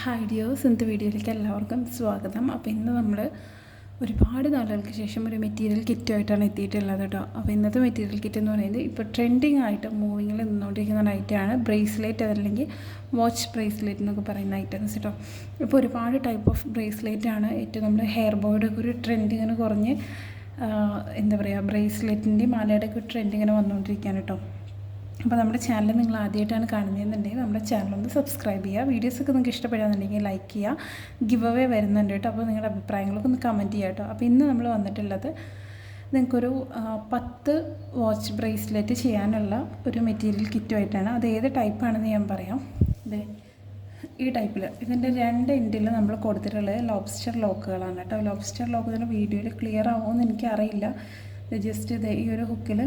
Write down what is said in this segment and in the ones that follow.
Hi dears, ഇന്നത്തെ വീഡിയോയിലേക്ക് എല്ലാവർക്കും സ്വാഗതം. അപ്പോൾ ഇന്ന് നമ്മൾ ഒരുപാട് നാളുകൾക്ക് ശേഷം ഒരു മെറ്റീരിയൽ കിറ്റുമായിട്ടാണ് എത്തിയിട്ടുള്ളത് കേട്ടോ. അപ്പോൾ ഇന്നത്തെ മെറ്റീരിയൽ കിറ്റ് എന്ന് പറയുന്നത് ഇപ്പോൾ ട്രെൻഡിങ് ആയിട്ട് മൂവിങ്ങിൽ നിന്നുകൊണ്ടിരിക്കുന്ന ഐറ്റമാണ് ബ്രേസ്ലെറ്റ്, അതല്ലെങ്കിൽ വാച്ച് ബ്രേസ്ലെറ്റ് എന്നൊക്കെ പറയുന്ന ഐറ്റംസ് കേട്ടോ. ഇപ്പോൾ ഒരുപാട് ടൈപ്പ് ഓഫ് ബ്രേസ്ലെറ്റ് ആണ് ഏറ്റവും നമ്മൾ ഹെയർ ബോയുടെ ഒക്കെ ഒരു ട്രെൻഡ് ഇങ്ങനെ കുറഞ്ഞ് എന്താ പറയുക, ബ്രേസ്ലെറ്റിൻ്റെയും മാലയുടെ ഒക്കെ ട്രെൻഡ് ഇങ്ങനെ വന്നുകൊണ്ടിരിക്കുകയാണ് കേട്ടോ. അപ്പോൾ നമ്മുടെ ചാനൽ നിങ്ങൾ ആദ്യമായിട്ടാണ് കാണുന്നതെന്നുണ്ടെങ്കിൽ നമ്മുടെ ചാനലൊന്ന് സബ്സ്ക്രൈബ് ചെയ്യുക. വീഡിയോസൊക്കെ നിങ്ങൾക്ക് ഇഷ്ടപ്പെടുകയാണെന്നുണ്ടെങ്കിൽ ലൈക്ക് ചെയ്യുക. ഗിവ് അവേ വരുന്നുണ്ട് കേട്ടോ. അപ്പോൾ നിങ്ങളുടെ അഭിപ്രായങ്ങളൊക്കെ ഒന്ന് കമൻറ്റ് ചെയ്യുക കേട്ടോ. അപ്പോൾ ഇന്ന് നമ്മൾ വന്നിട്ടുള്ളത് നിങ്ങൾക്കൊരു 10 വാച്ച് ബ്രേസ്ലെറ്റ് ചെയ്യാനുള്ള ഒരു മെറ്റീരിയൽ കിറ്റുമായിട്ടാണ്. അത് ഏത് ടൈപ്പാണെന്ന് ഞാൻ പറയാം. ഇത് ഈ ടൈപ്പിൽ ഇതിൻ്റെ 2 എൻഡിൽ നമ്മൾ കൊടുത്തിട്ടുള്ളത് ലോബ്സ്റ്റർ ലോക്കുകളാണ് കേട്ടോ. ലോബ്സ്റ്റർ ലോക്ക് ഇതിൻ്റെ വീഡിയോയിൽ ക്ലിയർ ആവുമെന്ന് എനിക്കറിയില്ല. ഇത് ജസ്റ്റ് ഇത് ഈ ഒരു ഹുക്കിൽ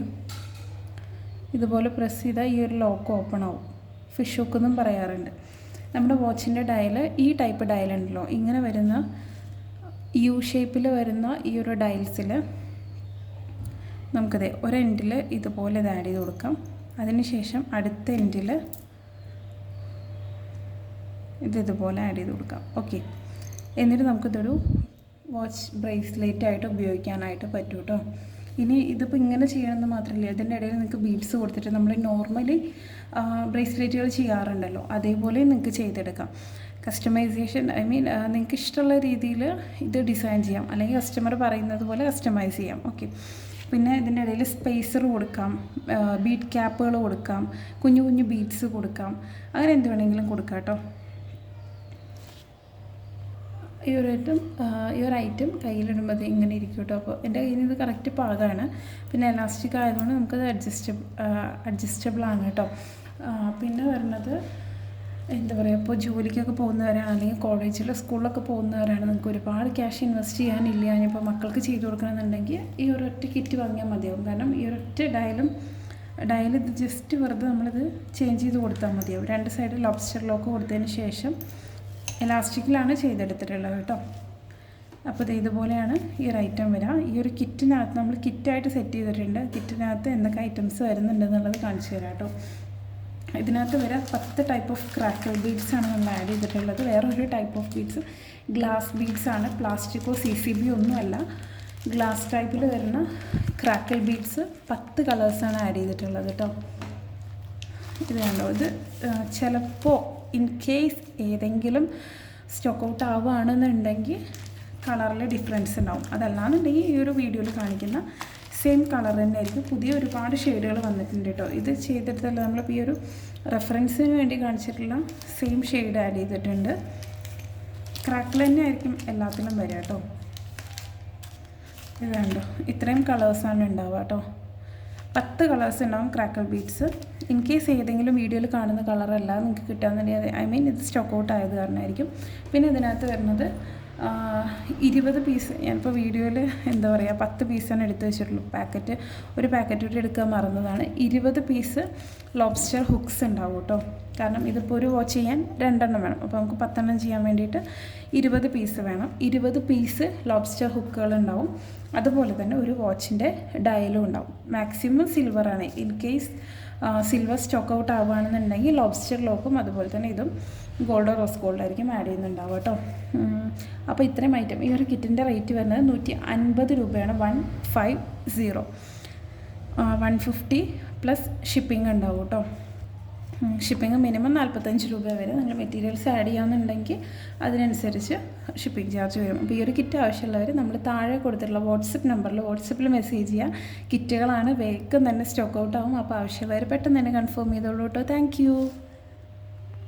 ഇതുപോലെ പ്രസ് ചെയ്താൽ ഈ ഒരു ലോക്ക് ഓപ്പൺ ആവും. ഫിഷ് ഹുക്ക് എന്നും പറയാറുണ്ട്. നമ്മുടെ വാച്ചിൻ്റെ ഡയൽ ഈ ടൈപ്പ് ഡയലുണ്ടല്ലോ, ഇങ്ങനെ വരുന്ന യു ഷേപ്പിൽ വരുന്ന ഈ ഒരു ഡയൽസിൽ നമുക്കത് ഒരു എൻഡിൽ ഇതുപോലെ ഇത് ആഡ് ചെയ്ത് കൊടുക്കാം. അതിനുശേഷം അടുത്ത എൻഡിൽ ഇതുപോലെ ആഡ് ചെയ്ത് കൊടുക്കാം. ഓക്കെ, എന്നിട്ട് നമുക്കിതൊരു വാച്ച് ബ്രേസ്ലെറ്റ് ആയിട്ട് ഉപയോഗിക്കാനായിട്ട് പറ്റും കേട്ടോ. ഇനി ഇതിപ്പോൾ ഇങ്ങനെ ചെയ്യണമെന്ന് മാത്രമല്ല, ഇതിൻ്റെ ഇടയിൽ നിങ്ങൾക്ക് ബീഡ്സ് കൊടുത്തിട്ട് നമ്മൾ നോർമലി ബ്രേസ്ലെറ്റുകൾ ചെയ്യാറുണ്ടല്ലോ, അതേപോലെ നിങ്ങൾക്ക് ചെയ്തെടുക്കാം. കസ്റ്റമൈസേഷൻ നിങ്ങൾക്ക് ഇഷ്ടമുള്ള രീതിയിൽ ഇത് ഡിസൈൻ ചെയ്യാം, അല്ലെങ്കിൽ കസ്റ്റമർ പറയുന്നത് പോലെ കസ്റ്റമൈസ് ചെയ്യാം. ഓക്കെ, പിന്നെ ഇതിൻ്റെ ഇടയിൽ സ്പേസർ കൊടുക്കാം, ബീഡ് ക്യാപ്പുകൾ കൊടുക്കാം, കുഞ്ഞു കുഞ്ഞു ബീഡ്സ് കൊടുക്കാം, അങ്ങനെ എന്ത് വേണമെങ്കിലും കൊടുക്കാം കേട്ടോ. ഈ ഒരു ഐറ്റം കയ്യിലിടുമ്പോൾ ഇങ്ങനെ ഇരിക്കും കേട്ടോ. അപ്പോൾ എൻ്റെ കയ്യിൽ നിന്ന് ഇത് കറക്റ്റ് പാകമാണ്. പിന്നെ എലാസ്റ്റിക് ആയതുകൊണ്ട് നമുക്കത് അഡ്ജസ്റ്റബിൾ ആണ് കേട്ടോ. പിന്നെ വരുന്നത് എന്താ പറയുക, ഇപ്പോൾ ജോലിക്കൊക്കെ പോകുന്നവരാണ്, അല്ലെങ്കിൽ കോളേജിലോ സ്കൂളിലൊക്കെ പോകുന്നവരാണ്, നിങ്ങൾക്ക് ഒരുപാട് ക്യാഷ് ഇൻവെസ്റ്റ് ചെയ്യാനില്ല, ഇപ്പോൾ മക്കൾക്ക് ചെയ്ത് കൊടുക്കണമെന്നുണ്ടെങ്കിൽ ഈ ഒരൊറ്റ കിറ്റ് വാങ്ങിയാൽ മതിയാവും. കാരണം ഈ ഒരൊറ്റ ഡയൽ ഇത് ജസ്റ്റ് വെറുതെ നമ്മളിത് ചേഞ്ച് ചെയ്ത് കൊടുത്താൽ മതിയാവും. 2 സൈഡ് ലോബ്സ്റ്റർ ലോക്ക് കൊടുത്തതിന് ശേഷം എലാസ്റ്റിക്കിലാണ് ചെയ്തെടുത്തിട്ടുള്ളത് കേട്ടോ. അപ്പോൾ ഇത് ഇതുപോലെയാണ് ഈ ഒരു ഐറ്റം വരിക. ഈ ഒരു കിറ്റിനകത്ത് നമ്മൾ കിറ്റായിട്ട് സെറ്റ് ചെയ്തിട്ടുണ്ട്. കിറ്റിനകത്ത് എന്തൊക്കെ ഐറ്റംസ് വരുന്നുണ്ടെന്നുള്ളത് കാണിച്ചു തരാം കേട്ടോ. ഇതിനകത്ത് വരെ 10 ടൈപ്പ് ഓഫ് ക്രാക്കിൾ ബീഡ്സാണ് നമ്മൾ ആഡ് ചെയ്തിട്ടുള്ളത്. വേറൊരു ടൈപ്പ് ഓഫ് ബീഡ്സ് ഗ്ലാസ് ബീഡ്സാണ്, പ്ലാസ്റ്റിക്കോ CCB ഒന്നുമല്ല. ഗ്ലാസ് ടൈപ്പിൽ വരുന്ന ക്രാക്കിൾ ബീഡ്സ് 10 കളേഴ്സാണ് ആഡ് ചെയ്തിട്ടുള്ളത് കേട്ടോ. ഇത് കണ്ടോ, ഇത് ചിലപ്പോൾ ഇൻ കേസ് ഏതെങ്കിലും സ്റ്റോക്ക് ഔട്ട് ആവുകയാണെന്നുണ്ടെങ്കിൽ കളറിൽ ഡിഫറൻസ് ഉണ്ടാവും. അതല്ലാന്നുണ്ടെങ്കിൽ ഈ ഒരു വീഡിയോയിൽ കാണിക്കുന്ന സെയിം കളർ തന്നെ ആയിരിക്കും. പുതിയ ഒരുപാട് ഷെയ്ഡുകൾ വന്നിട്ടുണ്ട് കേട്ടോ. ഇത് ചെയ്തിട്ടുള്ള നമ്മളിപ്പോൾ ഈ ഒരു റെഫറൻസിന് വേണ്ടി കാണിച്ചിട്ടുള്ള സെയിം ഷെയ്ഡ് ആഡ് ചെയ്തിട്ടുണ്ട്. ക്രാക്കിൾ തന്നെ ആയിരിക്കും എല്ലാത്തിലും വരിക കേട്ടോ. ഇത് കണ്ടോ, ഇത്രയും കളേഴ്സാണ് ഉണ്ടാവുക കേട്ടോ. 10 കളേഴ്സ് ഉണ്ടാവും ക്രാക്കിൾ ബീഡ്സ്. ഇൻ കേസ് ഏതെങ്കിലും വീഡിയോയിൽ കാണുന്ന കളറല്ല നിങ്ങൾക്ക് കിട്ടാമെന്നുണ്ടെങ്കിൽ ഇത് സ്റ്റോക്ക് ഔട്ട് ആയത് കാരണമായിരിക്കും. പിന്നെ ഇതിനകത്ത് വരുന്നത് 20 പീസ്. ഞാനിപ്പോൾ വീഡിയോയിൽ എന്താ പറയുക 10 പീസാണ് എടുത്ത് വെച്ചിട്ടുള്ളൂ. ഒരു പാക്കറ്റ് എടുക്കാൻ മറന്നതാണ്. 20 പീസ് ലോബ്സ്റ്റർ ഹുക്സ് ഉണ്ടാവും കേട്ടോ. കാരണം ഇതിപ്പോൾ ഒരു വാച്ച് ചെയ്യാൻ 2 എണ്ണം വേണം. അപ്പോൾ നമുക്ക് 10 എണ്ണം ചെയ്യാൻ വേണ്ടിയിട്ട് 20 പീസ് വേണം. 20 പീസ് ലോബ്സ്റ്റർ ഹുക്കുകൾ ഉണ്ടാവും. അതുപോലെ തന്നെ ഒരു വാച്ചിൻ്റെ ഡയലും ഉണ്ടാവും. മാക്സിമം സിൽവറാണ്. In case silver stock out ആവുകയാണെന്നുണ്ടെങ്കിൽ ലോബ്സ്റ്റർ ലോക്കും അതുപോലെ തന്നെ ഇതും ഗോൾഡോ റോസ് ഗോൾഡായിരിക്കും ആഡ് ചെയ്യുന്നുണ്ടാവുക കേട്ടോ. അപ്പോൾ ഇത്രയും ഐറ്റം. ഈ ഒരു കിറ്റിൻ്റെ റേറ്റ് വരുന്നത് 150 രൂപയാണ്. 150 150 പ്ലസ് ഷിപ്പിംഗ് ഉണ്ടാവും കേട്ടോ. ഷിപ്പിംഗ് മിനിമം 45 രൂപ വരെ. നിങ്ങൾ മെറ്റീരിയൽസ് ആഡ് ചെയ്യാമെന്നുണ്ടെങ്കിൽ അതിനനുസരിച്ച് ഷിപ്പിംഗ് ചാർജ് വരും. അപ്പോൾ ഈ ഒരു കിറ്റ് ആവശ്യമുള്ളവർ നമ്മൾ താഴെ കൊടുത്തിട്ടുള്ള വാട്സപ്പിൽ മെസ്സേജ് ചെയ്യുക. കിറ്റുകളാണ്, വേഗം തന്നെ സ്റ്റോക്ക് ഔട്ട് ആവും. അപ്പോൾ ആവശ്യമുള്ളവർ പെട്ടെന്ന് തന്നെ കൺഫേം ചെയ്തോളൂ കേട്ടോ. താങ്ക്